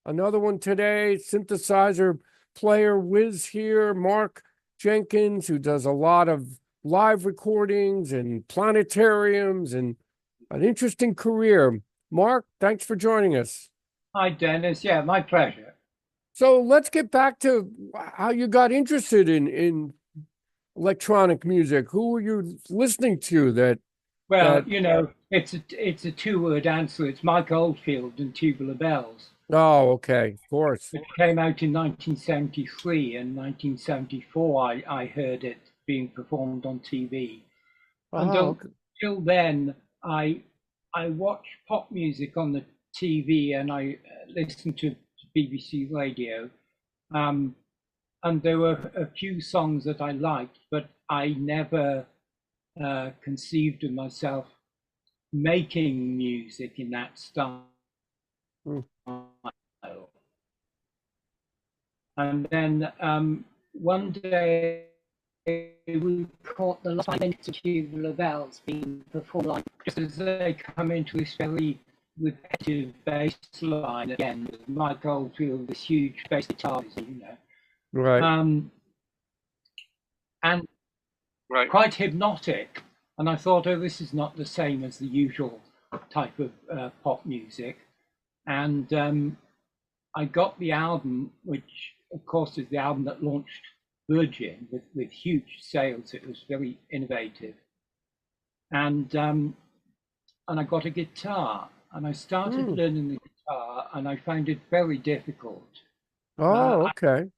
Another one today, synthesizer player whiz here, Mark Jenkins, who does a lot of live recordings and planetariums and an interesting career. Mark, thanks for joining us. Hi, Dennis. Yeah, my pleasure. So let's get back to how you got interested in electronic music. Who were you listening to Well, that it's a two-word answer. It's Mike Oldfield and Tubular Bells, oh, okay, of course. which came out in 1973 and 1974. I heard it being performed on TV. Oh, Until okay. till then, I I watched pop music on the TV and I listened to BBC radio. Um, and there were a few songs that I liked, but I never conceived of myself making music in that style. Hmm. And then one day we caught the last 5 minutes of Tubular Bells being performed like just as they come into this very repetitive bass line again with Mike Oldfield, this huge bass guitar. Right. Um, and quite hypnotic. And I thought, oh, this is not the same as the usual type of pop music. And I got the album, which of course is the album that launched Virgin with huge sales. It was very innovative. And I got a guitar and I started Hmm. learning the guitar and I found it very difficult. Oh, I okay.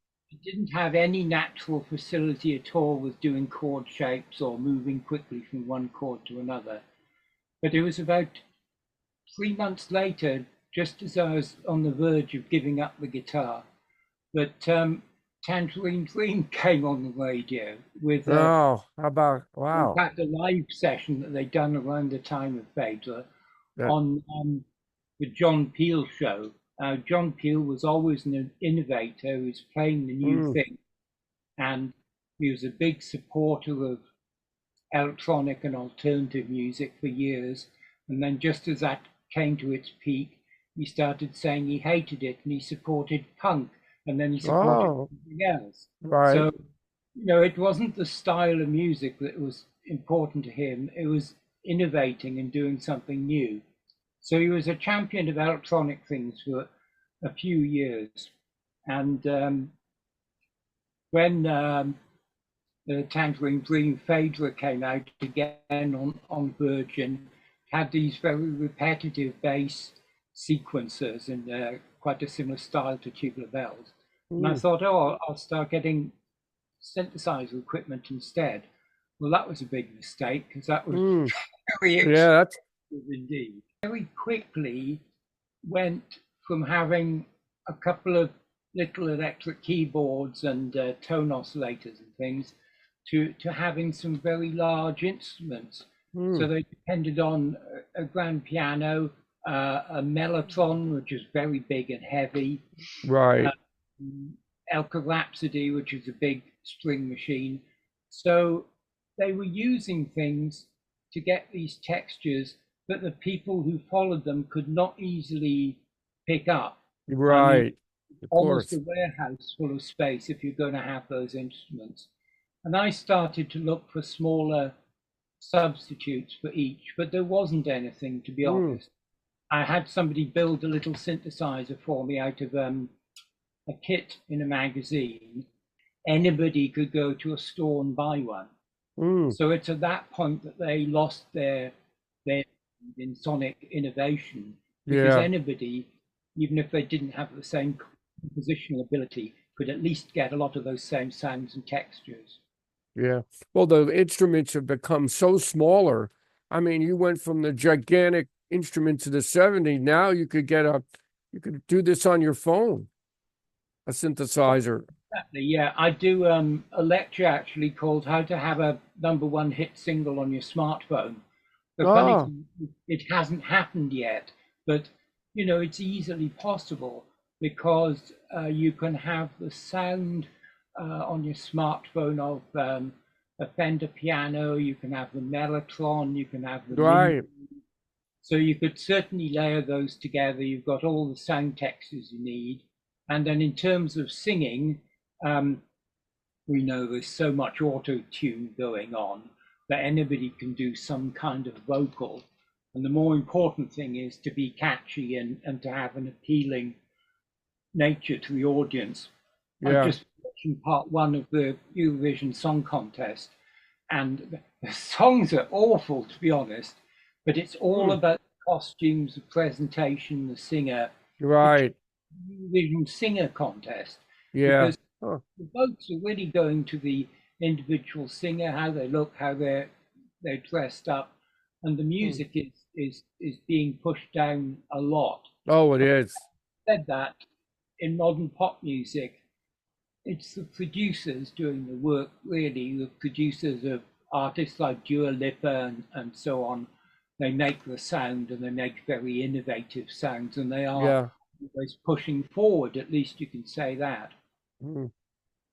didn't have any natural facility at all with doing chord shapes or moving quickly from one chord to another. But it was about 3 months later, just as I was on the verge of giving up the guitar, that Tangerine Dream came on the radio with, Oh, how about in wow. fact, a live session that they'd done around the time of Phaedra That on the John Peel show. John Peel was always an innovator who was playing the new mm, thing, and he was a big supporter of electronic and alternative music for years. And then, just as that came to its peak, he started saying he hated it and he supported punk, and then he supported oh, something else. right. So, it wasn't the style of music that was important to him, it was innovating and doing something new. So, he was a champion of electronic things for a few years. And when the Tangerine Dream Phaedra came out again on Virgin, had these very repetitive bass sequences in quite a similar style to Tubular Bells. And I Mm, thought, oh, I'll start getting synthesizer equipment instead. Well, that was a big mistake because that was mm. very Yeah, expensive that's indeed. Very quickly went from having a couple of little electric keyboards and tone oscillators and things to having some very large instruments. So mm, they depended on a grand piano, a mellotron, which is very big and heavy, right. um, Elka Rhapsody, which is a big string machine. So they were using things to get these textures that the people who followed them could not easily pick up. I mean, Right. Of almost a course. warehouse full of space if you're going to have those instruments. And I started to look for smaller substitutes for each, but there wasn't anything, to be Mm, honest. I had somebody build a little synthesizer for me out of a kit in a magazine. Anybody could go to a store and buy one. mm. So it's at that point that they lost their in sonic innovation because Yeah, anybody, even if they didn't have the same compositional ability, could at least get a lot of those same sounds and textures. yeah. Well, the instruments have become so smaller. I mean, you went from the gigantic instruments of the 70s. Now you could do this on your phone, a synthesizer. Exactly, yeah. I do a lecture actually called How to Have a Number One Hit Single on Your Smartphone. The funny Oh, thing, it hasn't happened yet, but it's easily possible because you can have the sound on your smartphone of a Fender piano, you can have the mellotron, you can have the mini, right. So you could certainly layer those together. You've got all the sound textures you need. And then in terms of singing, we know there's so much auto-tune going on that anybody can do some kind of vocal. And the more important thing is to be catchy and to have an appealing nature to the audience. Yeah. I'm just watching part one of the Eurovision Song Contest, and the songs are awful, to be honest, but it's all about the costumes, the presentation, the singer. Right. Eurovision Singer Contest. Yeah. Because the votes are really going to the individual singer, how they look, how they're dressed up, and the music is being pushed down a lot. Oh, it is. Said that in modern pop music, it's the producers doing the work, really. The producers of artists like Dua Lipa and so on. They make the sound, and they make very innovative sounds, and they are always pushing forward. At least you can say that.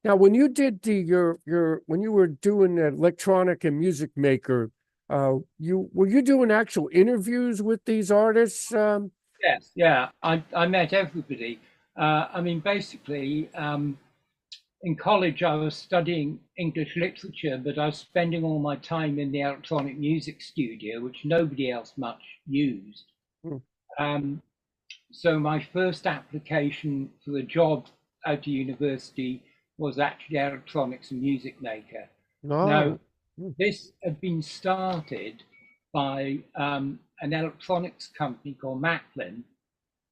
Now, when you did when you were doing electronic and music maker, were you doing actual interviews with these artists? Yes, yeah. I met everybody. I mean, basically, in college, I was studying English literature, but I was spending all my time in the electronic music studio, which nobody else much used. So my first application for a job out of university was actually electronics and music maker. Now, this had been started by an electronics company called Maplin,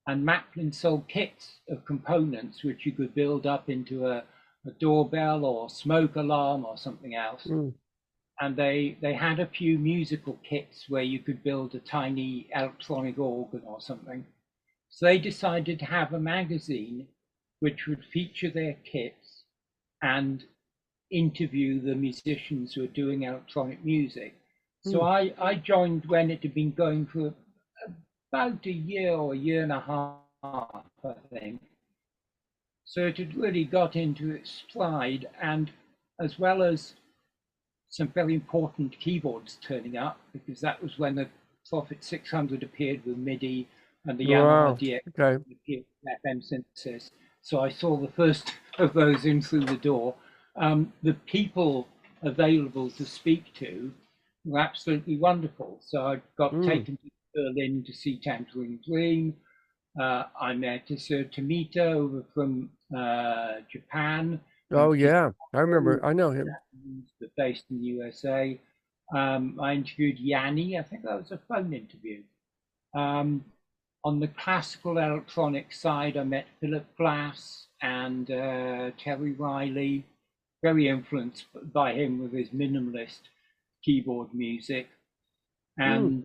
and Maplin sold kits of components which you could build up into a doorbell or smoke alarm or something else. And they had a few musical kits where you could build a tiny electronic organ or something. So they decided to have a magazine which would feature their kits and interview the musicians who are doing electronic music. So I joined when it had been going for about a year or a year and a half, I think. So it had really got into its stride, and as well as some very important keyboards turning up, because that was when the Prophet 600 appeared with MIDI and the Yamaha DX appeared with FM synthesis. So I saw the first of those in through the door. The people available to speak to were absolutely wonderful. So I got taken to Berlin to see Tangerine Dream. I met Sir Tomita over from Japan. Oh yeah, I remember. I know him. Based in the USA. I interviewed Yanni. I think that was a phone interview. On the classical electronic side, I met Philip Glass and Terry Riley. Very influenced by him with his minimalist keyboard music. And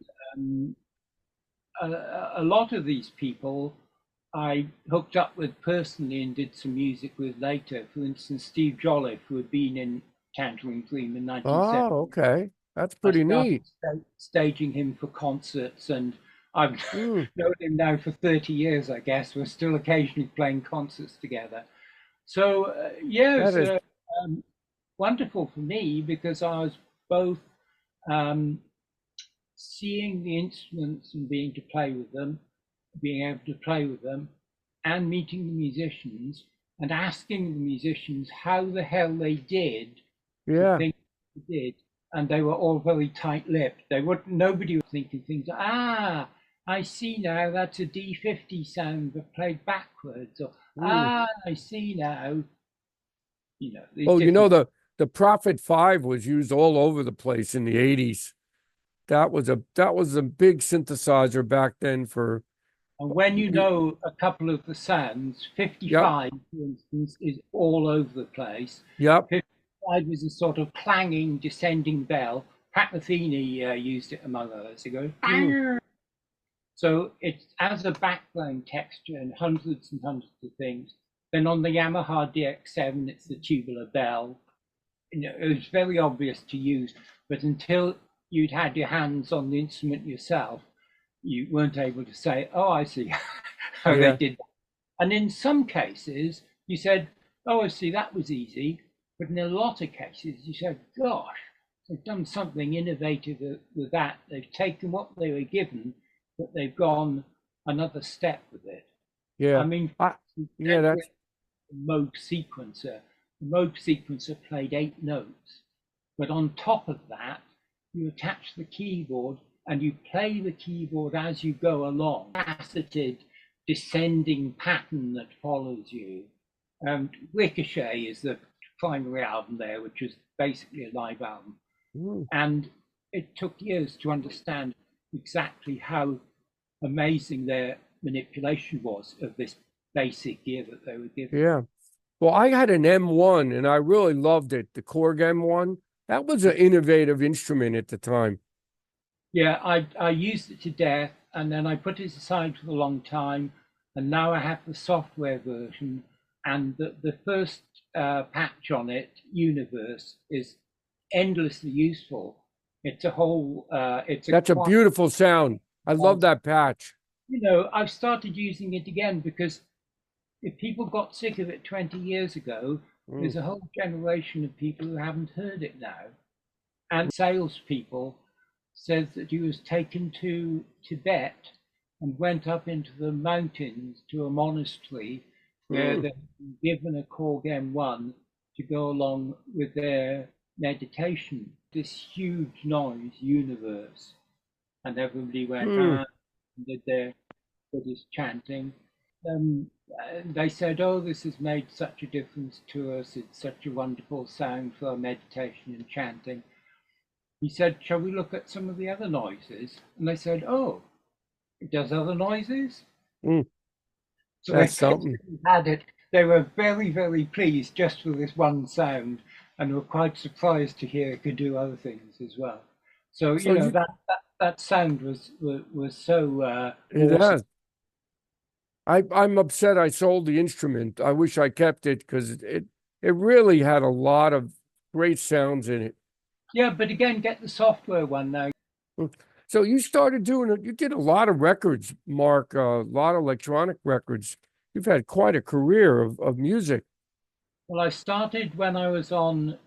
a lot of these people I hooked up with personally and did some music with later. For instance, Steve Jolliffe, who had been in Tangerine Dream in 1970. Oh, okay. That's pretty neat. Staging him for concerts, and I've known him now for 30 years, I guess. We're still occasionally playing concerts together. So, yeah, it was wonderful for me because I was both seeing the instruments and being able to play with them, and meeting the musicians and asking the musicians how the hell they did the things they did. And they were all very tight-lipped. Nobody was thinking things, I see now, that's a D50 sound but played backwards, or I see now. The Prophet 5 was used all over the place in the 80s. That was a big synthesizer back then for. And when you know a couple of the sounds, 55, for instance, is all over the place. 55 is a sort of clanging, descending bell. Pat Metheny used it among others. It goes, so it has a background texture and hundreds of things. Then on the Yamaha DX7, it's the tubular bell. It was very obvious to use, but until you'd had your hands on the instrument yourself, you weren't able to say, oh, I see how they did that. And in some cases, you said, oh, I see, that was easy. But in a lot of cases, you said, gosh, they've done something innovative with that. They've taken what they were given but they've gone another step with it. Yeah. I mean, Yeah, that's the Moog sequencer. The Moog sequencer played 8 notes, but on top of that, you attach the keyboard and you play the keyboard as you go along. Faceted, descending pattern that follows you. Ricochet is the primary album there, which is basically a live album. And it took years to understand exactly how amazing their manipulation was of this basic gear that they were given. Yeah. Well, I had an M1 and I really loved it, the Korg M1. That was an innovative instrument at the time. Yeah, I used it to death, and then I put it aside for a long time, and now I have the software version, and the first patch on it, Universe, is endlessly useful. It's a whole, That's a beautiful sound. I love that patch. You know, I've started using it again because if people got sick of it 20 years ago, there's a whole generation of people who haven't heard it now. And salespeople says that he was taken to Tibet and went up into the mountains to a monastery where they were given a Korg M1 to go along with their meditation. This huge noise, Universe, and everybody went and did their Buddhist chanting. They said, "Oh, this has made such a difference to us. It's such a wonderful sound for our meditation and chanting." He said, "Shall we look at some of the other noises?" And they said, "Oh, it does other noises?" So that's something. Had it. They were very, very pleased just for this one sound, and were quite surprised to hear it could do other things as well. So you know that sound was so awesome. I'm upset I sold the instrument. I wish I kept it because it really had a lot of great sounds in it. Yeah, but again, get the software one now. So you started you did a lot of records, Mark, a lot of electronic records. You've had quite a career of music. Well, I started when I was on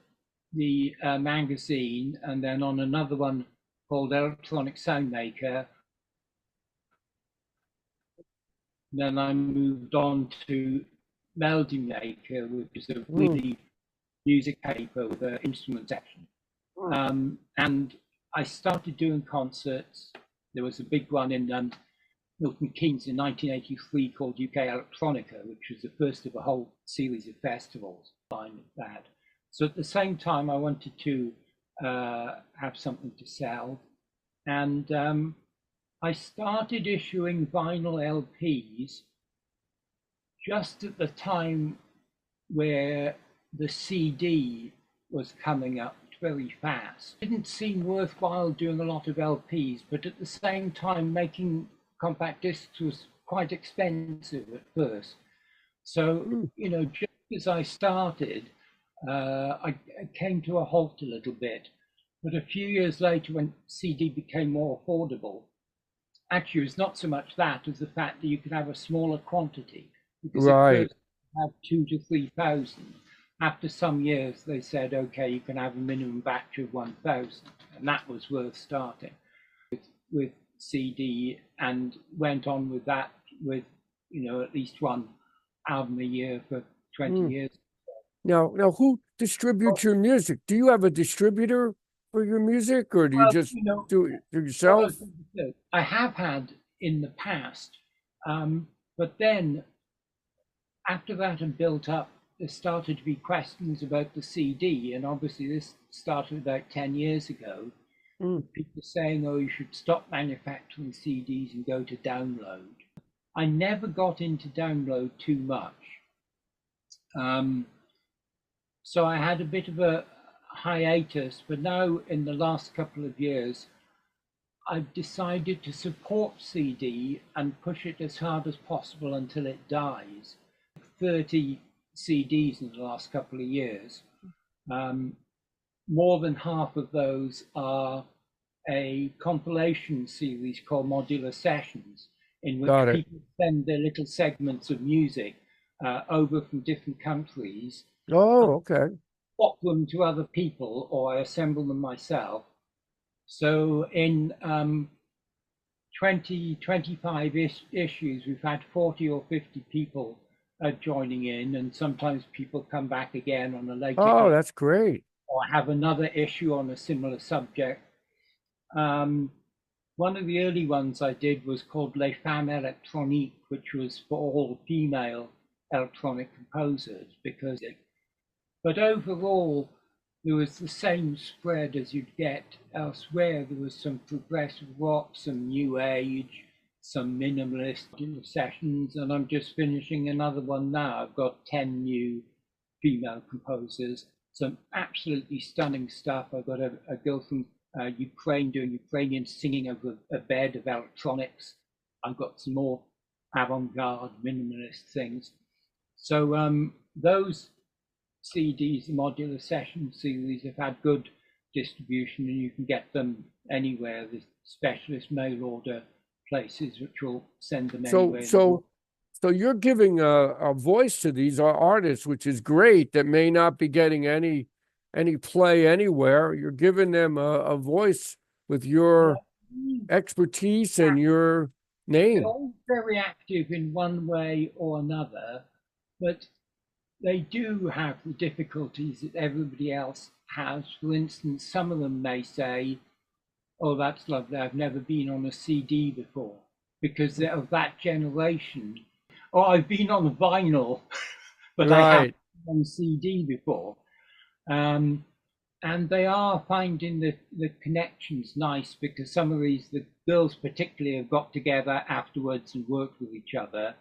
the magazine, and then on another one called Electronic Soundmaker. Then I moved on to Melody Maker, which is a weekly music paper with an instrument section. And I started doing concerts. There was a big one in Milton Keynes in 1983 called UK Electronica, which was the first of a whole series of festivals. That. So at the same time, I wanted to have something to sell, and I started issuing vinyl LPs just at the time where the CD was coming up very fast. It didn't seem worthwhile doing a lot of LPs, but at the same time, making compact discs was quite expensive at first. So, you know, just as I started, I came to a halt a little bit. But a few years later, when CD became more affordable, actually, it was not so much that as the fact that you could have a smaller quantity. Because at first, you had 2,000 to 3,000. After some years, they said, okay, you can have a minimum batch of 1,000. And that was worth starting with CD, and went on with that with, you know, at least one album a year for 20 years. Now, who distributes your music? Do you have a distributor for your music, or do you just do it yourself? I have had in the past, but then after that had built up, there started to be questions about the CD, and obviously this started about 10 years ago. People saying, oh, you should stop manufacturing CDs and go to download. I never got into download too much. So I had a bit of a hiatus, but now in the last couple of years, I've decided to support CD and push it as hard as possible until it dies. 30 CDs in the last couple of years. More than half of those are a compilation series called Modular Sessions, in which people send their little segments of music over from different countries. Oh, okay. Swap them to other people, or I assemble them myself. So in 25 issues, we've had 40 or 50 people joining in, and sometimes people come back again on a later Oh, date that's great. or have another issue on a similar subject. One of the early ones I did was called Les Femmes Électroniques, which was for all female electronic composers, but overall, there was the same spread as you'd get elsewhere. There was some progressive rock, some new age, some minimalist sessions, and I'm just finishing another one now. I've got 10 new female composers, some absolutely stunning stuff. I've got a girl from Ukraine doing Ukrainian singing over a bed of electronics. I've got some more avant-garde minimalist things. So those CDs, the modular session series, have had good distribution, and you can get them anywhere. The specialist mail order places which will send them anywhere. So you're giving a voice to these artists, which is great, that may not be getting any play anywhere. You're giving them a voice with your expertise and your name. They're all very active in one way or another, but they do have the difficulties that everybody else has. For instance, some of them may say, "Oh, that's lovely, I've never been on a CD before," because they're of that generation. Or, "I've been on a vinyl, but I haven't been on a CD before." And they are finding the connections nice, because some of the girls particularly have got together afterwards and worked with each other,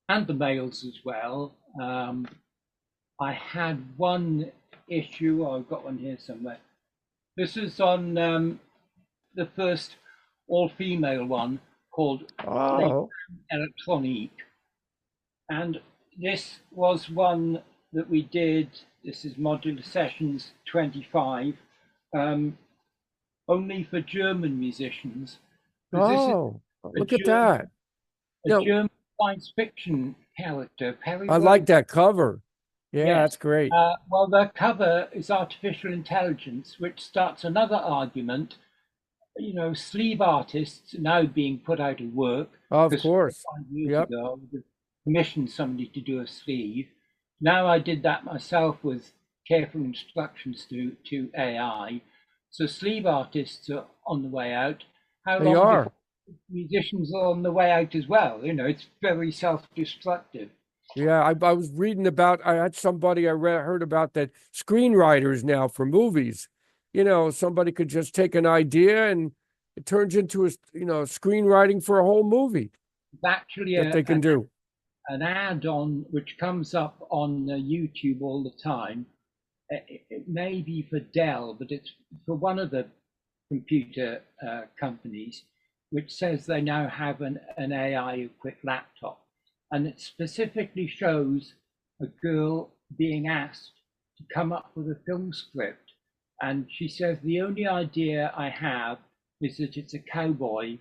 and the males as well. I had one issue, I've got one here somewhere. This is on the first all-female one called Electronique. And this was one that we did, this is Modular Sessions 25, only for German musicians. Oh, look at that. A German science fiction character. I like that cover. Yeah, that's great. Well, the cover is artificial intelligence, which starts another argument. You know, sleeve artists are now being put out of work. Of course. 5 years ago, I commissioned somebody to do a sleeve. Now I did that myself with careful instructions to AI. So sleeve artists are on the way out. How long before musicians are on the way out as well? You know, it's very self-destructive. Yeah, I was reading about, I had somebody heard about that screenwriters now for movies. You know, somebody could just take an idea and it turns into screenwriting for a whole movie. It's actually that they can do an add-on which comes up on YouTube all the time. It may be for Dell, but it's for one of the computer companies, which says they now have an AI-equipped laptop. And it specifically shows a girl being asked to come up with a film script. And she says, the only idea I have is that it's a cowboy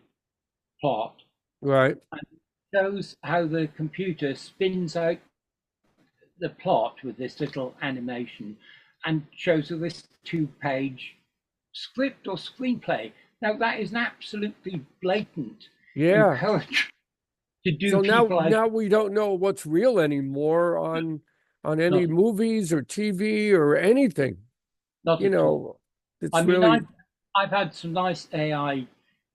plot. Right. And it shows how the computer spins out the plot with this little animation and shows her this 2-page script or screenplay. Now, that is an absolutely blatant encouragement. So now we don't know what's real anymore on any movies or TV or anything. Not at all. It's really... I've had some nice AI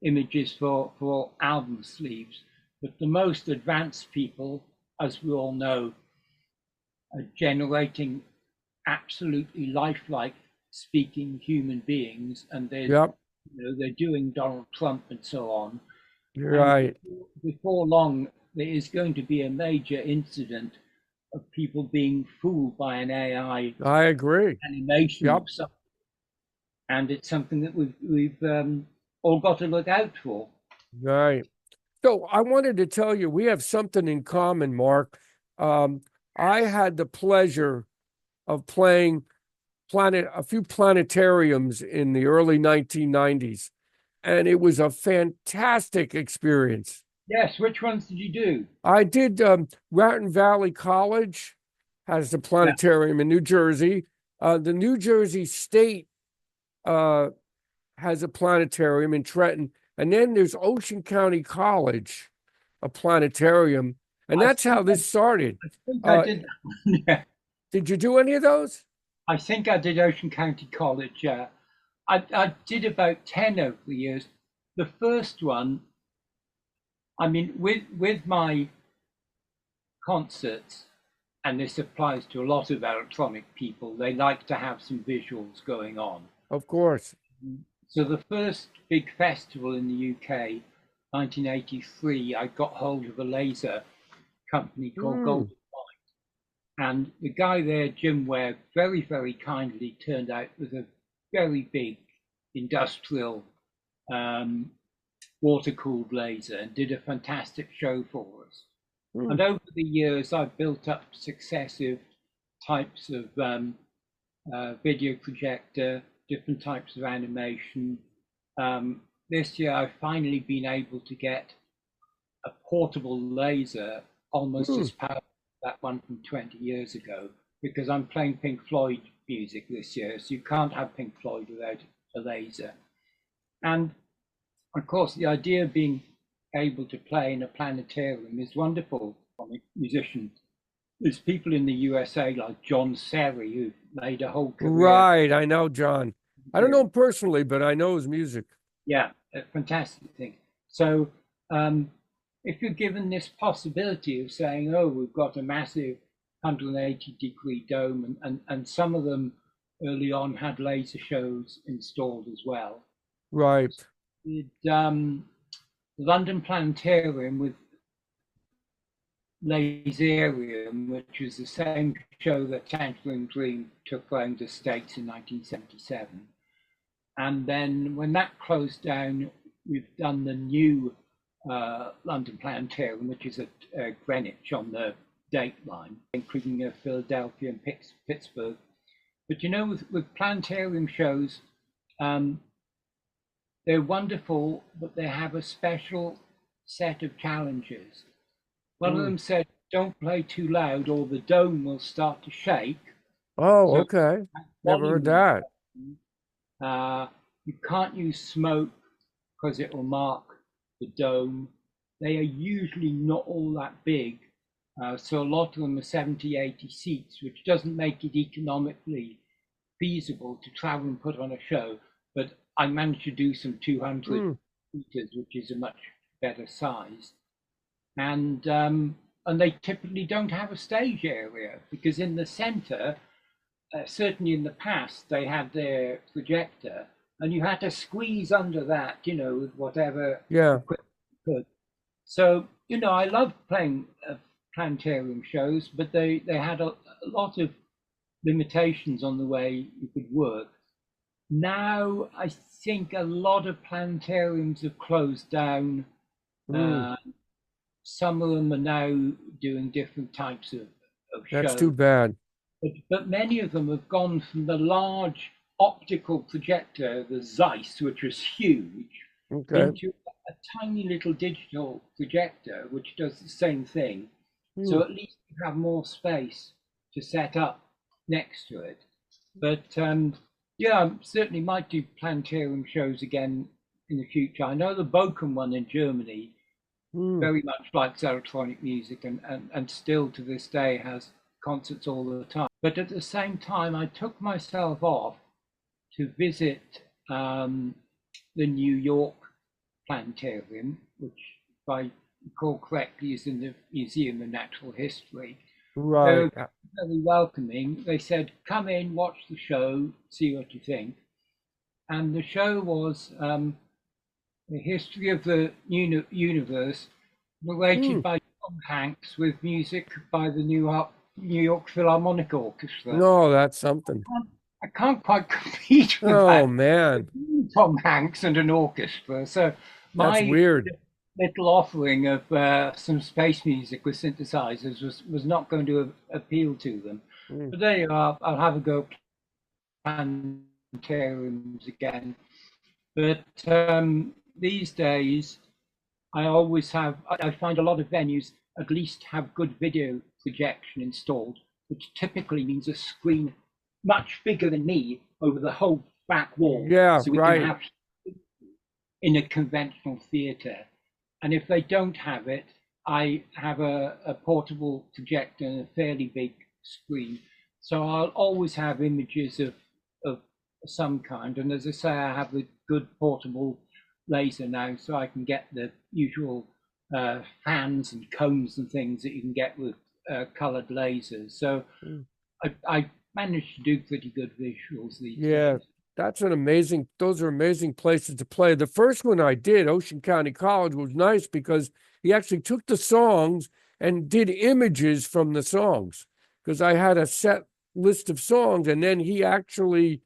images for album sleeves, but the most advanced people, as we all know, are generating absolutely lifelike speaking human beings, and they're doing Donald Trump and so on. Right. Before long, there is going to be a major incident of people being fooled by an AI. I agree. Animation of something. And it's something that we've all got to look out for. Right. So I wanted to tell you, we have something in common, Mark. I had the pleasure of playing a few planetariums in the early 1990s. And it was a fantastic experience. Yes, which ones did you do? I did Raton Valley College has a planetarium in New Jersey. The New Jersey State has a planetarium in Trenton. And then there's Ocean County College, a planetarium. And that's how this started. I think I did. Yeah. Did you do any of those? I think I did Ocean County College. Yeah, I did about 10 over the years. The first one, I mean, with my concerts, and this applies to a lot of electronic people, they like to have some visuals going on. Of course. So the first big festival in the UK, 1983, I got hold of a laser company called Golden Light. And the guy there, Jim Webb, very, very kindly turned out with a very big industrial water-cooled laser and did a fantastic show for us. And over the years, I've built up successive types of video projector, different types of animation. This year, I've finally been able to get a portable laser almost as powerful as that one from 20 years ago, because I'm playing Pink Floyd music this year, so you can't have Pink Floyd without a laser. And of course, the idea of being able to play in a planetarium is wonderful for musicians. There's people in the USA like John Serry who made a whole career. Right, I know John. I don't know him personally, but I know his music. Yeah, a fantastic thing. So if you're given this possibility of saying, oh, we've got a massive 180-degree dome, and some of them early on had laser shows installed as well. Right. The London Planetarium with Laserium, which was the same show that Tangerine Dream took around the States in 1977. And then when that closed down, we've done the new London Planetarium, which is at Greenwich on the date line, including Philadelphia and Pittsburgh. But you know, with planetarium shows, they're wonderful, but they have a special set of challenges. One of them said, don't play too loud or the dome will start to shake. Oh, so okay. Never heard that. You can't use smoke because it will mark the dome. They are usually not all that big. So a lot of them are 70, 80 seats, which doesn't make it economically feasible to travel and put on a show. But I managed to do some 200 meters, which is a much better size. And they typically don't have a stage area, because in the center, certainly in the past, they had their projector, and you had to squeeze under that, you know, with whatever equipment you could. So, you know, I love playing planetarium shows, but they had a lot of limitations on the way you could work. Now, I think a lot of planetariums have closed down. Some of them are now doing different types of shows. That's too bad. But many of them have gone from the large optical projector, the Zeiss, which was huge, into a tiny little digital projector, which does the same thing. So at least you have more space to set up next to it. But yeah, I certainly might do planetarium shows again in the future. I know the Bochum one in Germany very much likes electronic music, and still to this day has concerts all the time. But at the same time, I took myself off to visit the New York Planetarium, which, if I recall correctly, is in the Museum of Natural History. Right. They were very welcoming. They said, come in, watch the show, see what you think. And the show was the history of the universe, narrated by Tom Hanks with music by the New York Philharmonic Orchestra. No, that's something. I can't quite compete with that. Oh, man. Tom Hanks and an orchestra. So that's weird. Little offering of some space music with synthesizers was not going to appeal to them. But there you are. I'll have a go at planetariums again. But these days, I find a lot of venues at least have good video projection installed, which typically means a screen much bigger than me over the whole back wall. Yeah, so we right. can have in a conventional theatre. And if they don't have it, I have a portable projector and a fairly big screen. So I'll always have images of some kind. And as I say, I have a good portable laser now, so I can get the usual fans and cones and things that you can get with colored lasers. So I managed to do pretty good visuals these days. That's an amazing, those are amazing places to play. The first one I did, Ocean County College, was nice because he actually took the songs and did images from the songs, because I had a set list of songs and then he actually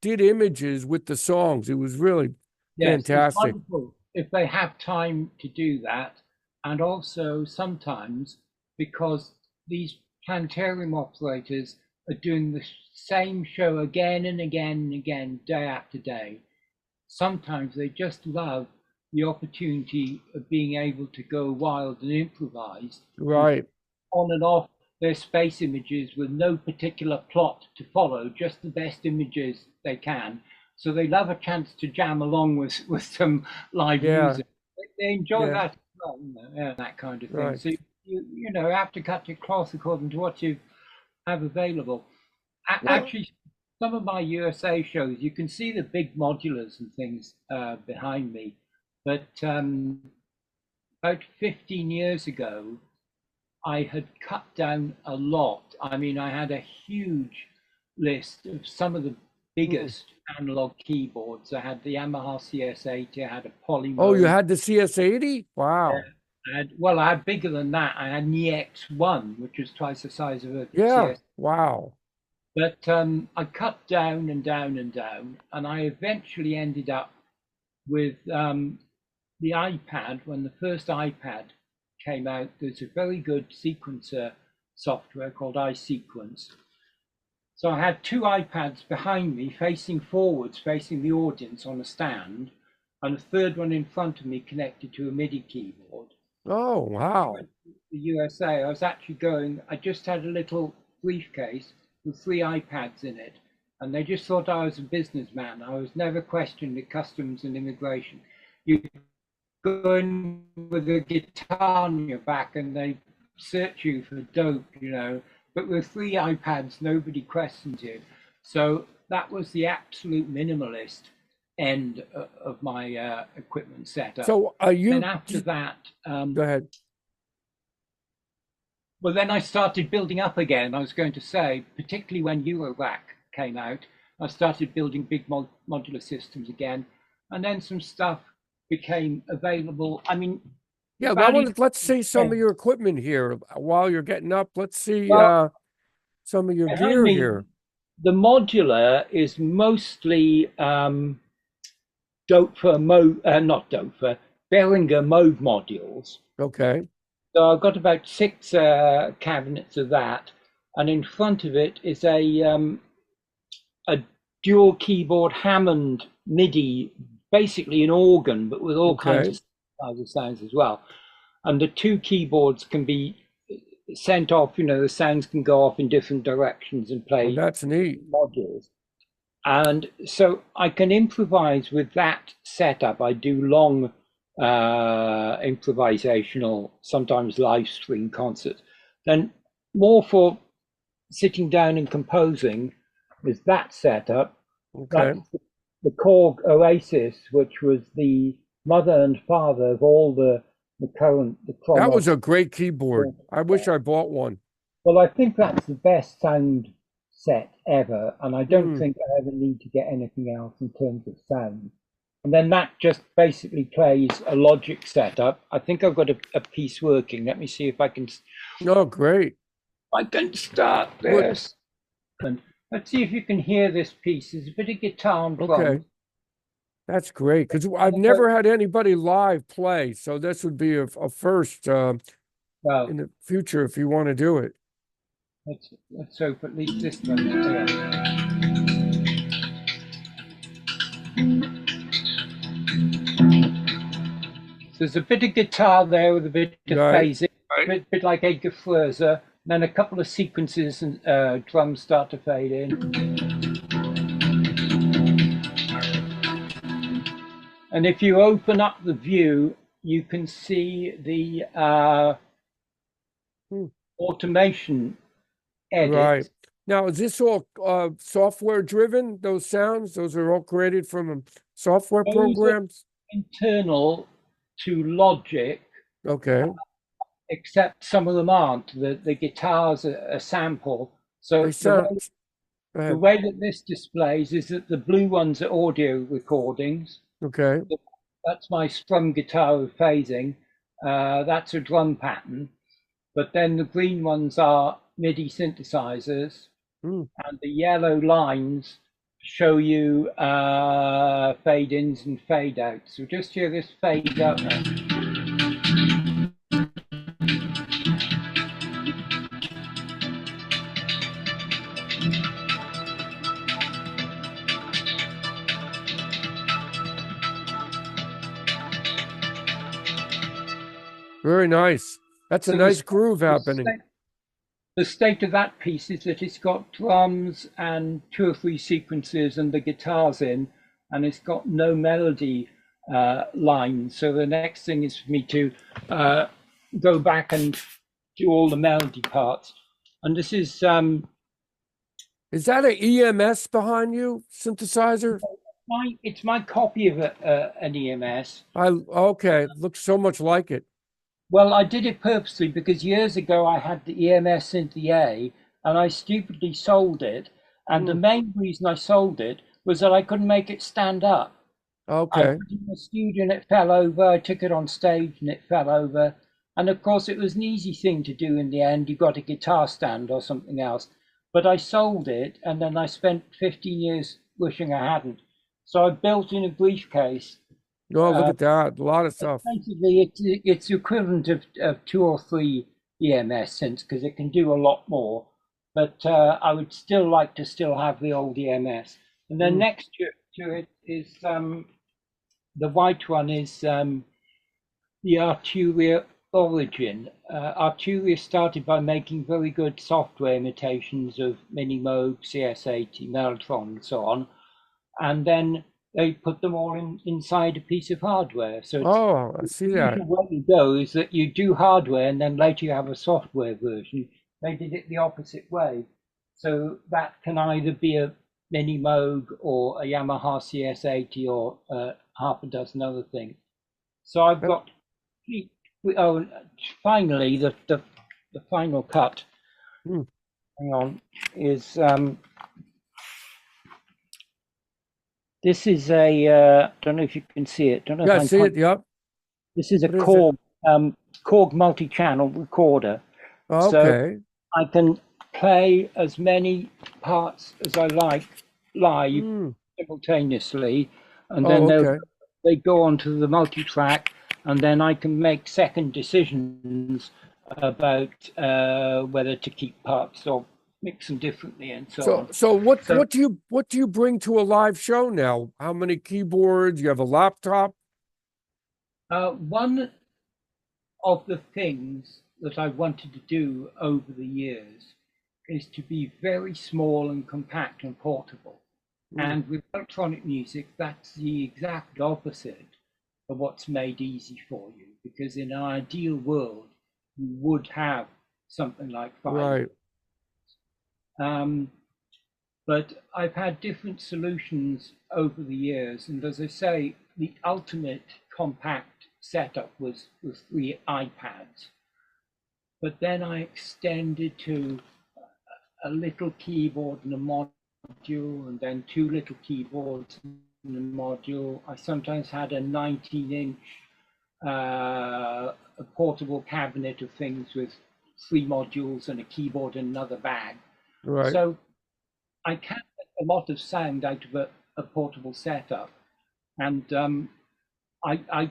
did images with the songs. It was really fantastic. It's wonderful if they have time to do that. And also sometimes, because these planetarium operators are doing the same show again and again and again, day after day, sometimes they just love the opportunity of being able to go wild and improvise. Right. On and off their space images with no particular plot to follow, just the best images they can. So they love a chance to jam along with some live music. They enjoy that as well, that kind of thing. Right. So you know, have to cut your cloth according to what you have available. Actually, some of my USA shows, you can see the big modulars and things behind me. But about 15 years ago, I had cut down a lot. I mean, I had a huge list of some of the biggest analog keyboards. I had the Yamaha CS80, I had a Polymode. Oh, you had the CS80? Wow. I had bigger than that. I had an EX1, which was twice the size of a CS. Wow. But I cut down and down and down, and I eventually ended up with the iPad. When the first iPad came out, there's a very good sequencer software called iSequence. So I had two iPads behind me, facing forwards, facing the audience on a stand, and a third one in front of me connected to a MIDI keyboard. Oh, wow. The USA, I was actually going, I just had a little briefcase with 3 iPads in it, and they just thought I was a businessman. I was never questioned at customs and immigration. You go in with a guitar on your back and they search you for dope, you know, but with 3 iPads, nobody questions you. So that was the absolute minimalist end of my equipment setup. So and after that, go ahead. Well, then I started building up again. I was going to say, particularly when Eurorack came out, I started building big modular systems again, and then some stuff became available. I mean, let's see some of your equipment here while you're getting up. Let's see some of your gear here. The modular is mostly Behringer mode modules. Okay. So I've got about 6 cabinets of that, and in front of it is a dual keyboard Hammond MIDI, basically an organ, but with all kinds of sounds as well. And the 2 keyboards can be sent off, you know, the sounds can go off in different directions and play. That's neat. Modules. And so I can improvise with that setup. I do long improvisational, sometimes live stream concerts. Then more for sitting down and composing is that setup. Okay. The Korg Oasis, which was the mother and father of all the current. That was a great keyboard. I wish I bought one. Well, I think that's the best sound set ever, and I don't think I ever need to get anything else in terms of sound. And then that just basically plays a Logic setup. I think I've got a piece working. Let me see if I can. Oh, great. I can start this. And let's see if you can hear this piece. There's a bit of guitar and drums. Okay. That's great, because I've never had anybody live play, so this would be a first in the future if you want to do it. Let's hope at least this one. There's a bit of guitar there with a bit of phasing, a bit like Edgar Furzer, then a couple of sequences and drums start to fade in. And if you open up the view, you can see the automation edit. Right. Now, is this all software driven? Those sounds, those are all created from software programs? Internal to Logic. Okay. Except some of them aren't. The guitars are a sample. So the way that this displays is that the blue ones are audio recordings. Okay. That's my strum guitar with phasing. That's a drum pattern. But then the green ones are MIDI synthesizers. And the yellow lines show you fade ins and fade outs. So just hear this fade out now. Very nice. That's a nice groove happening. The state of that piece is that it's got drums and 2 or 3 sequences and the guitars in, and it's got no melody lines. So the next thing is for me to go back and do all the melody parts. And this is that an EMS behind you, synthesizer? It's my copy of an EMS. Okay, it looks so much like it. Well, I did it purposely because years ago I had the EMS Synth EA and I stupidly sold it. And the main reason I sold it was that I couldn't make it stand up. Okay. I put it in the studio and it fell over. I took it on stage and it fell over. And of course, it was an easy thing to do in the end. You got a guitar stand or something else. But I sold it and then I spent 15 years wishing I hadn't. So I built in a briefcase. Oh, look at that. A lot of stuff. Basically, it's equivalent of 2 or 3 EMS synths because it can do a lot more. But I would still like to still have the old EMS. And then next to it is the white one is the Arturia Origin. Arturia started by making very good software imitations of Minimoog, CS80, Mellotron, and so on. And then they put them all inside a piece of hardware. So I see that. The way you go is that you do hardware and then later you have a software version. They did it the opposite way. So that can either be a Minimoog or a Yamaha CS80 or half a dozen other things. So I've got, finally, the final cut, hang on, is this is a, don't know if you can see it. Don't know I see it, yep. This is a Korg multi-channel recorder. Okay. So I can play as many parts as I like live simultaneously. And then they go onto the multi-track and then I can make second decisions about whether to keep parts or mix them differently and so on. So what do you bring to a live show now? How many keyboards? You have a laptop? One of the things that I wanted to do over the years is to be very small and compact and portable. And with electronic music, that's the exact opposite of what's made easy for you. Because in an ideal world, you would have something like 5. Right. But I've had different solutions over the years. And as I say, the ultimate compact setup was 3 iPads. But then I extended to a little keyboard and a module, and then 2 little keyboards and a module. I sometimes had a 19-inch a portable cabinet of things with 3 modules and a keyboard and another bag. Right. So I can get a lot of sound out of a portable setup. And I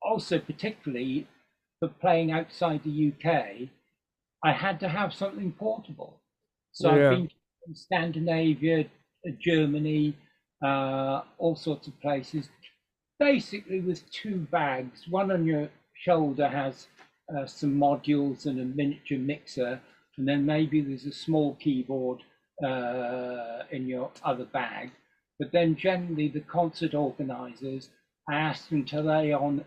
also, particularly for playing outside the UK, I had to have something portable. So I've been in Scandinavia, Germany, all sorts of places, basically with 2 bags. One on your shoulder has some modules and a miniature mixer, and then maybe there's a small keyboard in your other bag. but then generally the concert organizers, I ask them to lay on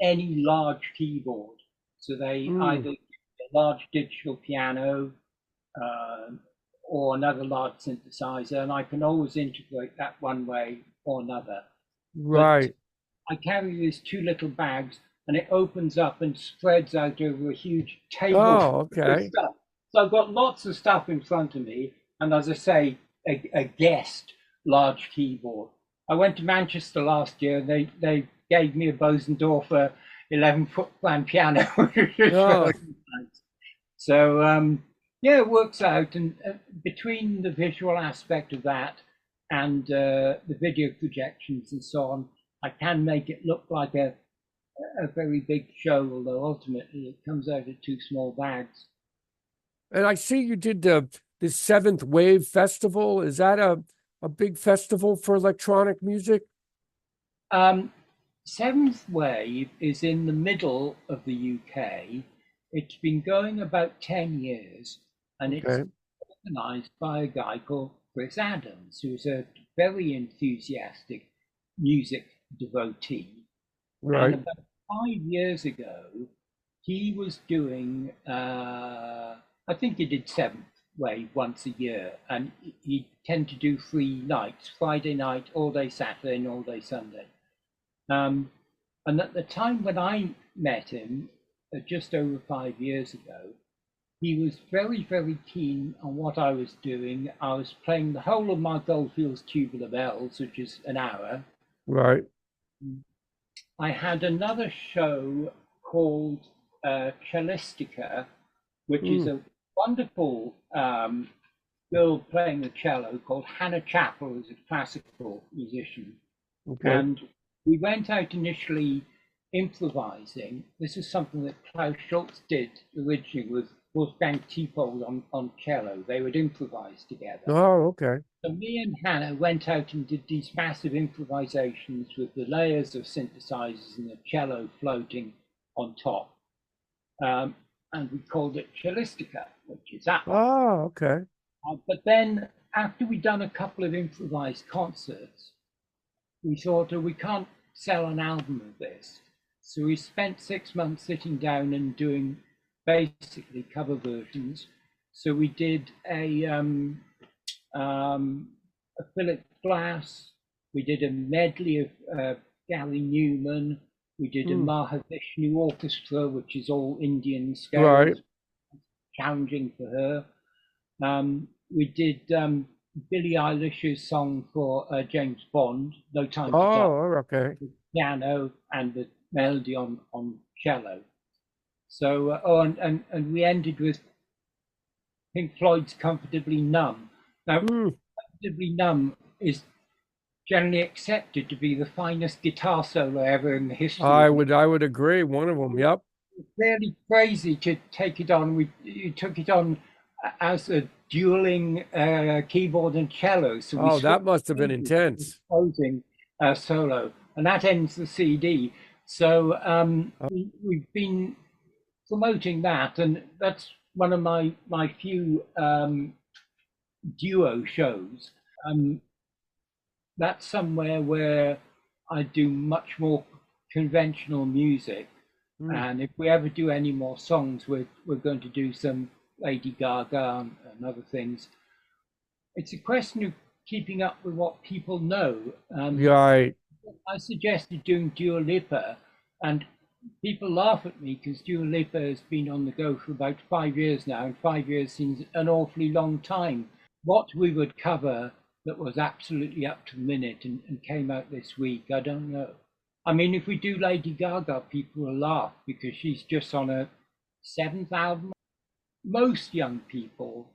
any large keyboard. So they either a large digital piano or another large synthesizer, and I can always integrate that one way or another. Right. But I carry these two little bags, and it opens up and spreads out over a huge table. Oh, okay. Stuff. So I've got lots of stuff in front of me, and as I say, a guest large keyboard. I went to Manchester last year. They gave me a Bosendorfer 11-foot plan piano. Oh. So yeah, it works out. And between the visual aspect of that and the video projections and so on, I can make it look like a very big show, although ultimately it comes out of two small bags. And I see you did this Seventh Wave Festival. Is that a big festival for electronic music? Seventh Wave is in the middle of the UK. It's been going about 10 years, and it's organized by a guy called Chris Adams, who's a very enthusiastic music devotee. Right. And about 5 years ago, he was doing, I think he did Seventh Wave once a year, and he tend to do 3 nights: Friday night, all day Saturday, and all day Sunday. And at the time when I met him, just over 5 years ago, he was very, very keen on what I was doing. I was playing the whole of my Oldfield Tubular Bells, which is an hour. Right. I had another show called Cellistica, which is a wonderful girl playing the cello called Hannah Chappell, who's a classical musician. Okay. And we went out initially improvising. This is something that Klaus Schultz did originally with Wolfgang Tiepold on cello. They would improvise together. Oh, okay. So me and Hannah went out and did these massive improvisations with the layers of synthesizers and the cello floating on top. And we called it Cellistica, which is that one. Oh, okay. But then after we'd done a couple of improvised concerts, we thought, oh, we can't sell an album of this. So we spent 6 months sitting down and doing basically cover versions. So we did a Philip Glass, we did a medley of Gary Newman, we did a Mahavishnu Orchestra, which is all Indian scales, right. Challenging for her. We did Billie Eilish's song for James Bond, No Time to Die. Oh, okay. The piano and the melody on cello. So, and we ended with Pink Floyd's Comfortably Numb. Now, Comfortably Numb is generally accepted to be the finest guitar solo ever in the history. I would agree. One of them, yep. It's really crazy to take it on. You took it on as a dueling keyboard and cello. So that must have been intense. Closing solo, and that ends the CD. So we've been promoting that, and that's one of my few duo shows. That's somewhere where I do much more conventional music, and if we ever do any more songs, we're going to do some Lady Gaga and other things. It's a question of keeping up with what people know. Right. I suggested doing Dua Lipa, and people laugh at me because Dua Lipa has been on the go for about 5 years now, and 5 years seems an awfully long time. What we would cover that was absolutely up to the minute and came out this week, I don't know. I mean, if we do Lady Gaga, people will laugh because she's just on a 7th album. Most young people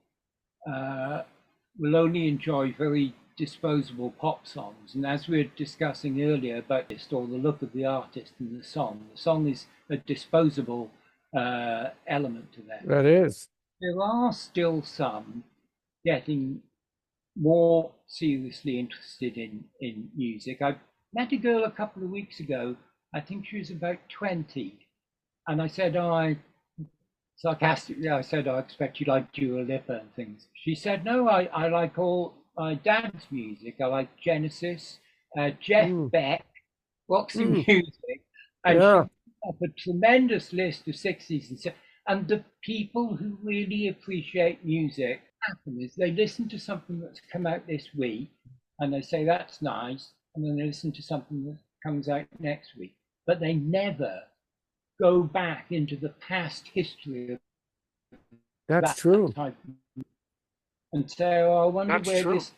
will only enjoy very disposable pop songs, and as we were discussing earlier about this, or the look of the artist and the song is a disposable element to them. That is. There are still some getting more seriously interested in music. I met a girl a couple of weeks ago, I think she was about 20, and I said, sarcastically, I said, I expect you like Dua Lipa and things. She said, no, I like all my dad's music. I like Genesis, Jeff Mm, Beck, Roxy mm, Music, and she yeah, up a tremendous list of 60s and 70s. And the people who really appreciate music happen is they listen to something that's come out this week and they say that's nice, and then they listen to something that comes out next week, but they never go back into the past history of that's that true. type of, and so I wonder That's where true. this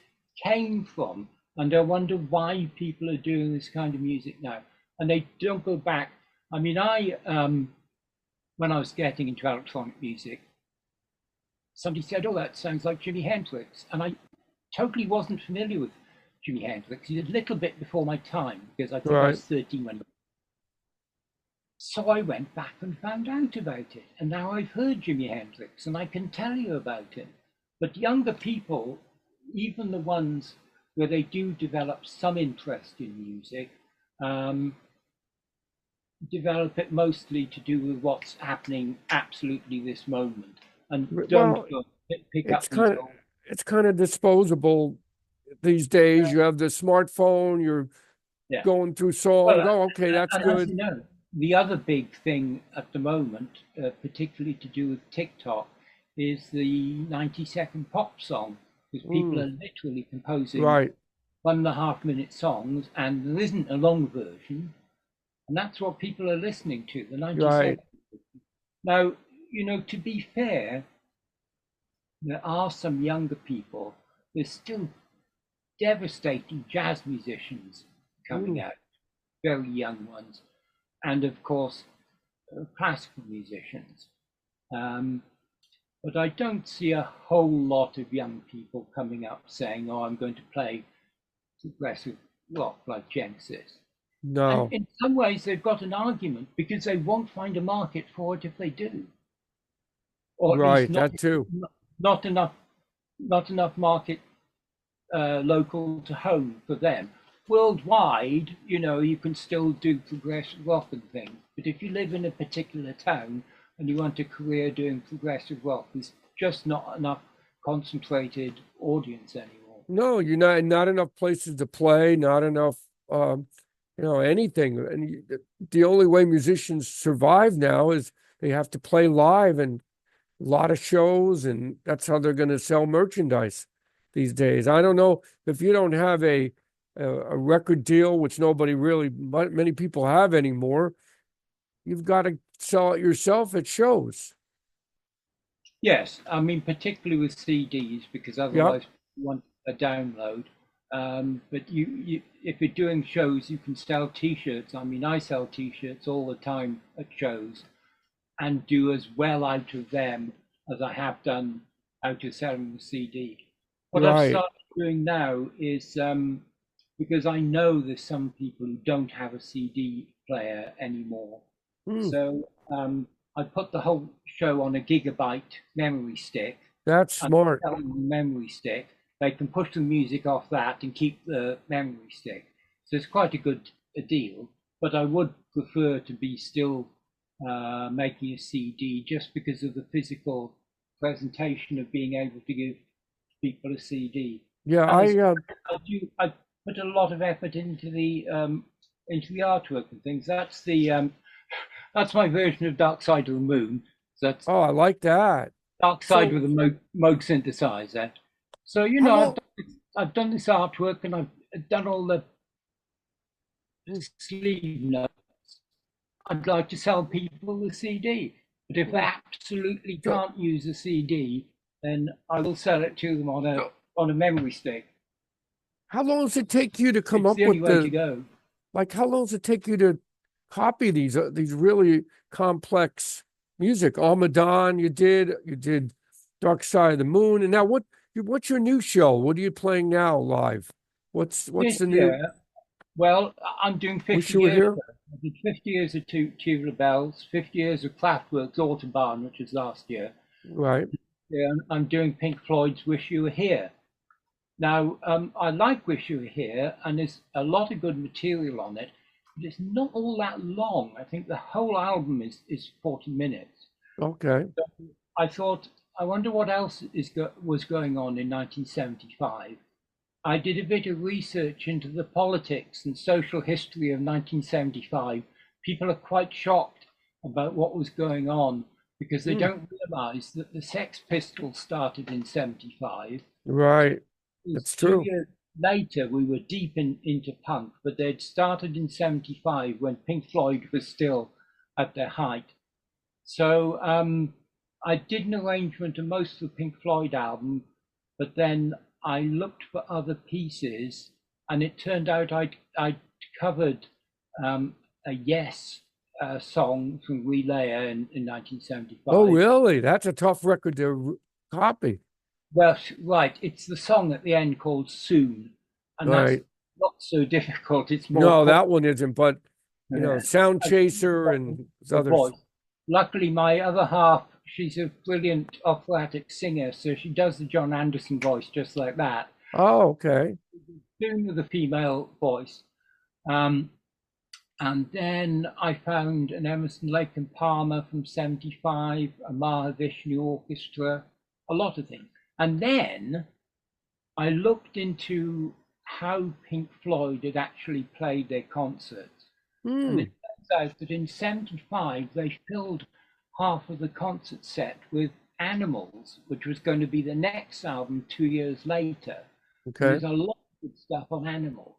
came from, and I wonder why people are doing this kind of music now, and they don't go back. I mean, when I was getting into electronic music, somebody said, "Oh, that sounds like Jimi Hendrix," and I totally wasn't familiar with Jimi Hendrix. He's a little bit before my time because I think I Right. was 13 when. So I went back and found out about it, and now I've heard Jimi Hendrix, and I can tell you about him. But younger people, even the ones where they do develop some interest in music, um, develop it mostly to do with what's happening absolutely this moment, and don't Well, pick it's up these kind of old. it's kind of disposable these days. Yeah, You have the smartphone, you're yeah. going through Well, songs. Oh, okay, that's and as good. you know, the other big thing at the moment, particularly to do with TikTok, is the 90-second pop song, because people Mm, are literally composing right, 1.5 minute songs, and there isn't a long version, and that's what people are listening to, the 90 right. seconds. Now, to be fair, there are some younger people. There's still devastating jazz musicians coming Mm, out, very young ones, and of course, classical musicians. Um, but I don't see a whole lot of young people coming up saying, "Oh, I'm going to play progressive rock like Genesis." And no, in some ways, they've got an argument because they won't find a market for it if they do, or at least right. not That too. not enough market local to home for them. Worldwide, you can still do progressive rock and things, but if you live in a particular town and you want a career doing progressive rock, there's just not enough concentrated audience anymore. No, you're not enough places to play, not enough, um, anything. And the only way musicians survive now is they have to play live and a lot of shows, and that's how they're going to sell merchandise these days. I don't know if you don't have a record deal, which nobody really, many people have anymore. You've got to sell it yourself at shows. Yes, I mean particularly with CDs because Yep. otherwise you want a download. But if you're doing shows, you can sell T-shirts. I mean, I sell T-shirts all the time at shows, and do as well out of them as I have done out of selling the CD. What I've Right. started doing now is because I know there's some people who don't have a CD player anymore. Hmm. So I put the whole show on a gigabyte memory stick That's and smart. sell them the memory stick. They can push the music off that and keep the memory stick. So it's quite a good deal. But I would prefer to be still making a CD just because of the physical presentation of being able to give people a CD. Yeah, And as I put a lot of effort into the artwork and things. That's my version of Dark Side of the Moon. So that's oh, I like that. Dark Side So with a Moog synthesizer. So how long? I've done this artwork and I've done all the Hmm, sleeve notes. I'd like to sell people the CD, but if they hmm. absolutely So can't use a CD, then I will sell it to them on a memory stick. how long does it take you to come It's up the only with way to go. like how long does it take you to copy these really complex music? Almadon, you did Dark Side of the Moon, and now what's your new show? What are you playing now live? What's This the new year, well, I'm doing Wish 50 You Were years. Here? I did 50 years of Tubular Bells, 50 years of Kraftwerk's Autobahn, which was last year. Right. Yeah, I'm doing Pink Floyd's Wish You Were Here. Now, I like Wish You Were Here, and there's a lot of good material on it, but it's not all that long. I think the whole album is 40 minutes. Okay. I thought, I wonder what else was going on in 1975. I did a bit of research into the politics and social history of 1975. People are quite shocked about what was going on because they don't realize that the Sex Pistols started in 75. Right. It was That's two true. years later we were deep into punk, but they'd started in 75 when Pink Floyd was still at their height. So I did an arrangement of most of the Pink Floyd album, but then I looked for other pieces, and it turned out I'd covered a Yes song from Relayer in Oh, 1975. really? That's a tough record to copy. Well, right, it's the song at the end called Soon, and that's Right. not so difficult. It's more No, that one isn't, but yeah. Sound Chaser and The others. voice. Luckily, my other half, she's a brilliant operatic singer, so she does the John Anderson voice just like that, Oh, okay. doing with a female voice. Um, and then I found an Emerson, Lake and Palmer from 75, a Mahavishnu Orchestra, a lot of things. And then I looked into how Pink Floyd had actually played their concerts. And Hmm. it turns out that in 75, they filled half of the concert set with Animals, which was going to be the next album 2 years later. And Okay. there's a lot of good stuff on Animals.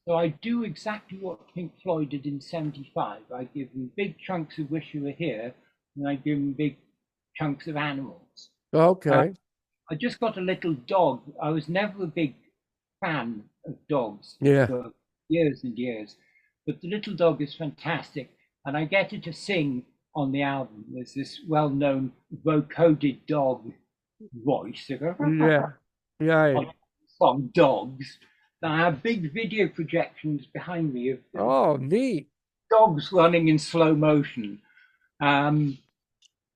So I do exactly what Pink Floyd did in 75. I give them big chunks of Wish You Were Here, and I give them big chunks of Animals. Uh, Okay. I just got a little dog. I was never a big fan of dogs Yeah. for years and years, but the little dog is fantastic, and I get her to sing on the album. There's this well-known vocoded dog voice. Yeah. Yeah. On song Dogs. Now I have big video projections behind me of Oh, neat. dogs running in slow motion. Um,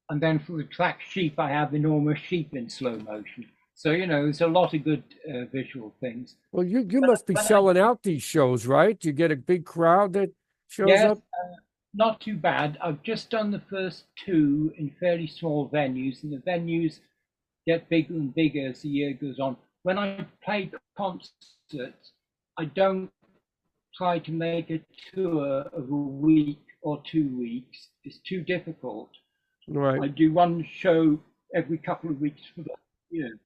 and then for the track Sheep, I have enormous sheep in slow motion. So, there's a lot of good visual things. Well, you must be When I, selling out these shows, right? You get a big crowd that shows yes, up. not too bad. I've just done the first two in fairly small venues, and the venues get bigger and bigger as the year goes on. When I play concerts, I don't try to make a tour of a week or 2 weeks. It's too difficult. Right. I do one show every couple of weeks for the year.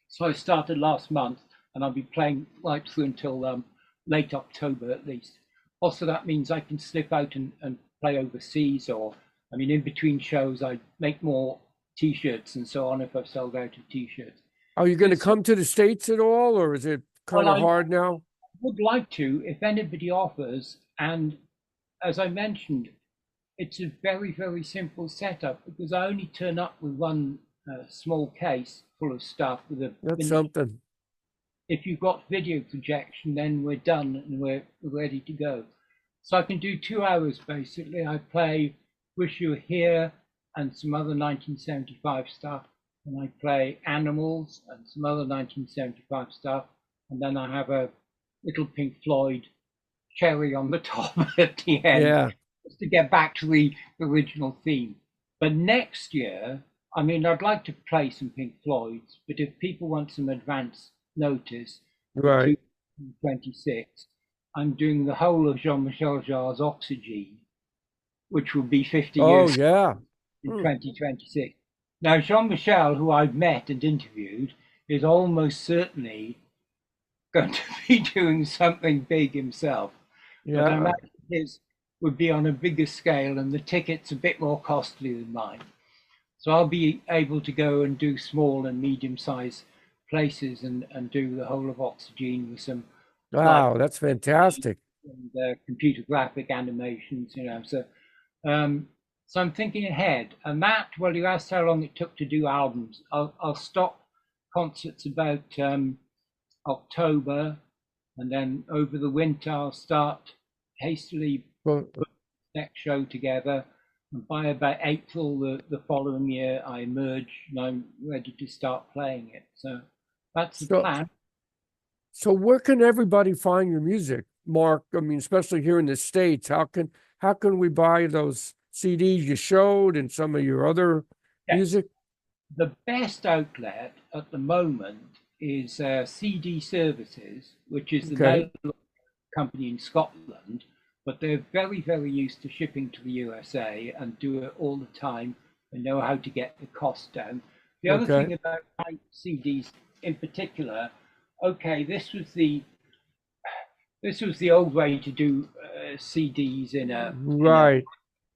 So I started last month, and I'll be playing right through until late October at least. Also, that means I can slip out and play overseas, or I mean, in between shows, I make more T-shirts and so on if I've sold out of T-shirts. Are you going to come to the States at all, or is it kind Well, of I hard now? would like to if anybody offers, and as I mentioned, it's a very, very simple setup because I only turn up with one small case full of stuff with a That's finished. something. If you've got video projection, then we're done and we're ready to go. So I can do 2 hours basically. I play Wish You Were Here and some other 1975 stuff, and I play Animals and some other 1975 stuff, and then I have a little Pink Floyd cherry on the top at the end, Yeah. just to get back to the original theme. But next year, I mean, I'd like to play some Pink Floyds, but if people want some advance notice for Right. 2026, I'm doing the whole of Jean-Michel Jarre's Oxygen, which will be 50 Oh, years yeah. in Hmm. 2026. Now, Jean-Michel, who I've met and interviewed, is almost certainly going to be doing something big himself. But I Yeah. imagine his would be on a bigger scale and the ticket's a bit more costly than mine. So I'll be able to go and do small and medium-sized places and do the whole of Oxygen with some light Wow, that's fantastic. and computer graphic animations. So I'm thinking ahead. And that, well, you asked how long it took to do albums. I'll stop concerts about October, and then over the winter I'll start hastily Well, put the next show together. And by about April the following year, I emerge and I'm ready to start playing it. So that's the so, plan. so where can everybody find your music, Mark? I mean, especially here in the States, how can we buy those CDs you showed and some of your other Yes, music? the best outlet at the moment is CD Services, which is the Okay. mail company in Scotland, but they're very, very used to shipping to the USA and do it all the time and know how to get the cost down. The other Okay. thing about CDs in particular, okay, this was the old way to do CDs in a Right.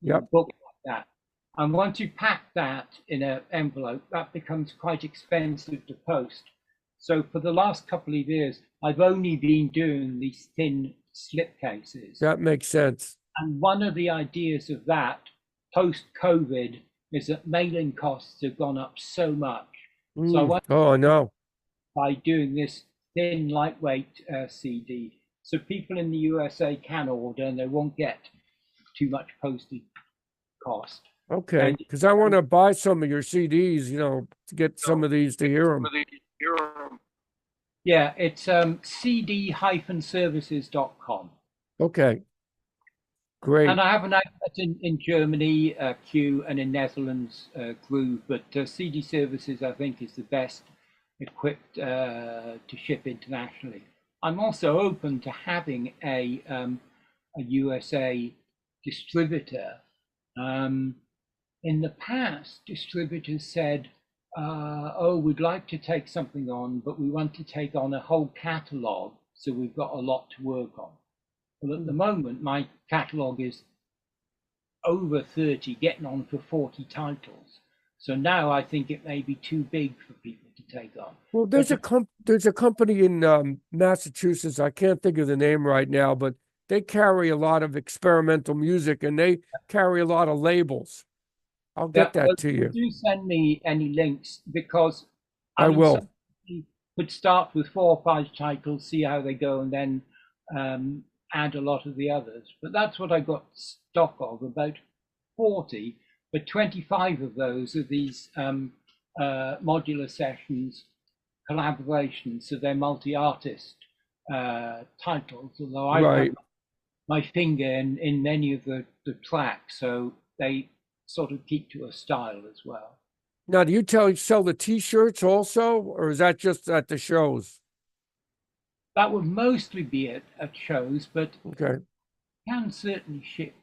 Yep. book like that. And once you pack that in an envelope, that becomes quite expensive to post. So for the last couple of years, I've only been doing these thin slipcases. That makes sense. And one of the ideas of that post-COVID is that mailing costs have gone up so much. So I want Oh, no. by doing this thin, lightweight CD, so people in the USA can order and they won't get too much postage cost. Okay. Because I want to buy some of your CDs, to get some of these to hear them. Yeah, it's cd-services.com. Okay. Great. And I have an outlet in Germany, Q, and in Netherlands, Groove, but CD Services, I think, is the best equipped to ship internationally. I'm also open to having a USA distributor. In the past, distributors said, oh, we'd like to take something on, but we want to take on a whole catalog, so we've got a lot to work on. Well, at the moment, my catalog is over 30, getting on for 40 titles. So now I think it may be too big for people to take on. Well, there's a company in Massachusetts. I can't think of the name right now, but they carry a lot of experimental music and they carry a lot of labels. I'll get that to you. Do send me any links, because I will. You could start with 4 or 5 titles, see how they go, and then add a lot of the others. But that's what I got stock of, about 40, but 25 of those are these modular sessions, collaborations, so they're multi-artist titles, although I have my finger in many of the tracks, so they sort of keep to a style as well. Now, do you sell the T-shirts also, or is that just at the shows? That would mostly be at shows, but okay, can certainly ship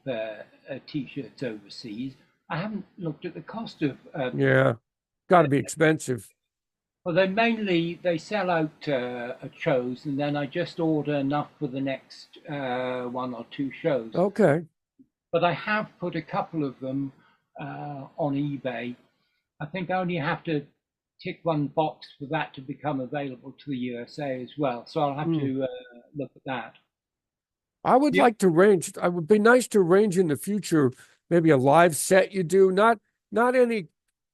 T-shirts overseas. I haven't looked at the cost of. Yeah, got to be expensive. Well, they sell out at shows, and then I just order enough for the next 1 or 2 shows. Okay. But I have put a couple of them on eBay. I think I only have to tick one box for that to become available to the USA as well. So I'll have to look at that. I would like to arrange. It would be nice to arrange in the future, maybe a live set you do, not any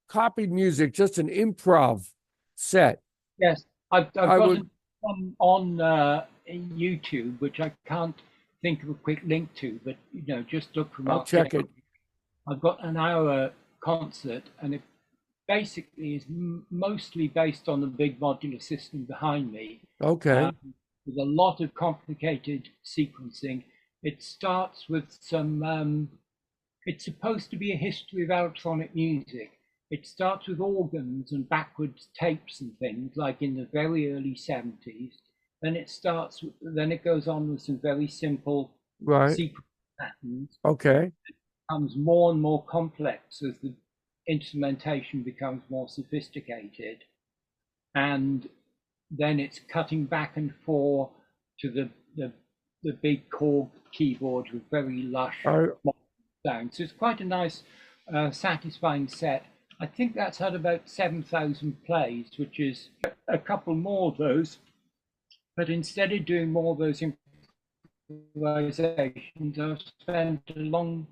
copied music, just an improv set. Yes, I've got one on YouTube, which I can't think of a quick link to, but just look for Mark. I'll check it. I've got an hour concert, and it basically is mostly based on the big modular system behind me. Okay. With a lot of complicated sequencing. It starts with some, it's supposed to be a history of electronic music. It starts with organs and backwards tapes and things, like in the very early 70s. Then it goes on with some very simple sequence patterns. Okay. It becomes more and more complex as the instrumentation becomes more sophisticated. And then it's cutting back and forth to the big Korg keyboard with very lush sound. So it's quite a nice, satisfying set. I think that's had about 7,000 plays, which is a couple more of those. But instead of doing more of those improvisations, I've spent a long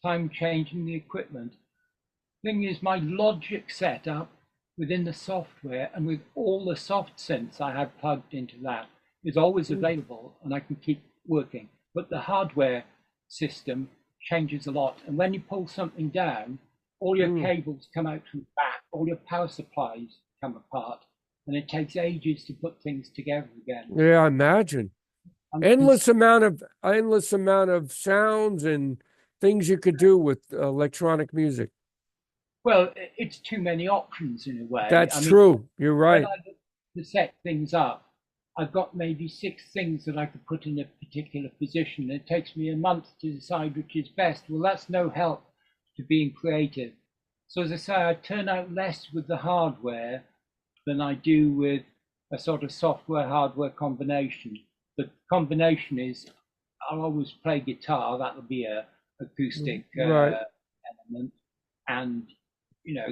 time changing the equipment. Thing is, my Logic setup within the software and with all the soft synths I have plugged into that is always available, and I can keep working. But the hardware system changes a lot, and when you pull something down, all your cables come out from the back, all your power supplies come apart, and it takes ages to put things together again. Yeah, I imagine. Endless amount of sounds and things you could do with electronic music. Well, it's too many options in a way. That's true. You're right. to set things up, I've got maybe 6 things that I could put in a particular position. It takes me a month to decide which is best. Well, that's no help to being creative. So as I say, I turn out less with the hardware than I do with a sort of software hardware combination. The combination is I'll always play guitar. That'll be a acoustic element, and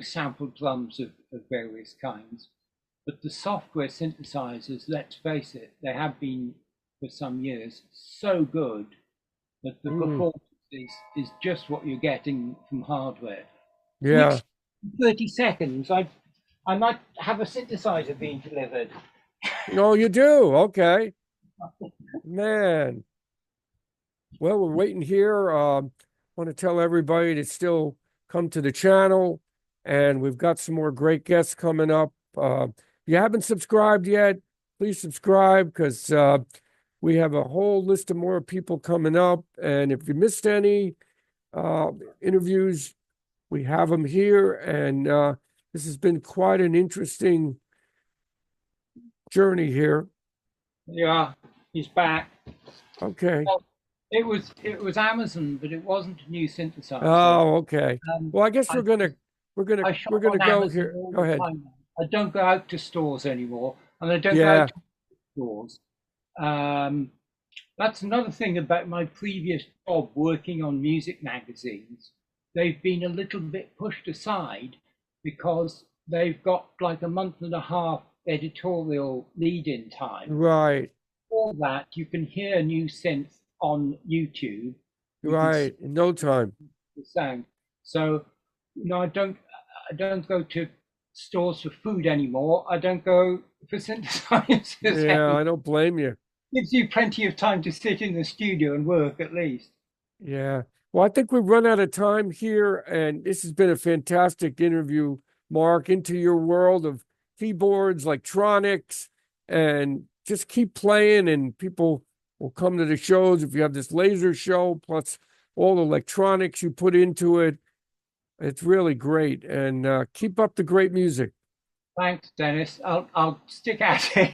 sampled drums of various kinds. But the software synthesizers, let's face it, they have been for some years so good that the performance is just what you're getting from hardware. Yeah. Which 30 seconds, I might have a synthesizer being delivered. Oh, you do? Okay. Man. Well, we're waiting here. I want to tell everybody to still come to the channel, and we've got some more great guests coming up. If you haven't subscribed yet, please subscribe, because we have a whole list of more people coming up. And if you missed any interviews, we have them here. And this has been quite an interesting journey here. Yeah, he's back. Okay. Well, it was Amazon, but it wasn't a new synthesizer. Oh, okay. Well, I guess we're gonna go Amazon here. Go ahead. I don't go out to stores anymore, and I don't go out to stores. That's another thing about my previous job working on music magazines. They've been a little bit pushed aside because they've got like a month and a half editorial lead-in time. Right. For that, you can hear new synth on YouTube. Right, in no time. The sound. So, I don't go to stores for food anymore. I don't go for synthesizers. Yeah, I don't blame you. Gives you plenty of time to sit in the studio and work, at least. Yeah. Well, I think we've run out of time here, and this has been a fantastic interview, Mark, into your world of keyboards, electronics, and just keep playing, and people will come to the shows if you have this laser show, plus all the electronics you put into it. It's really great, and keep up the great music. Thanks, Dennis. I'll stick at it.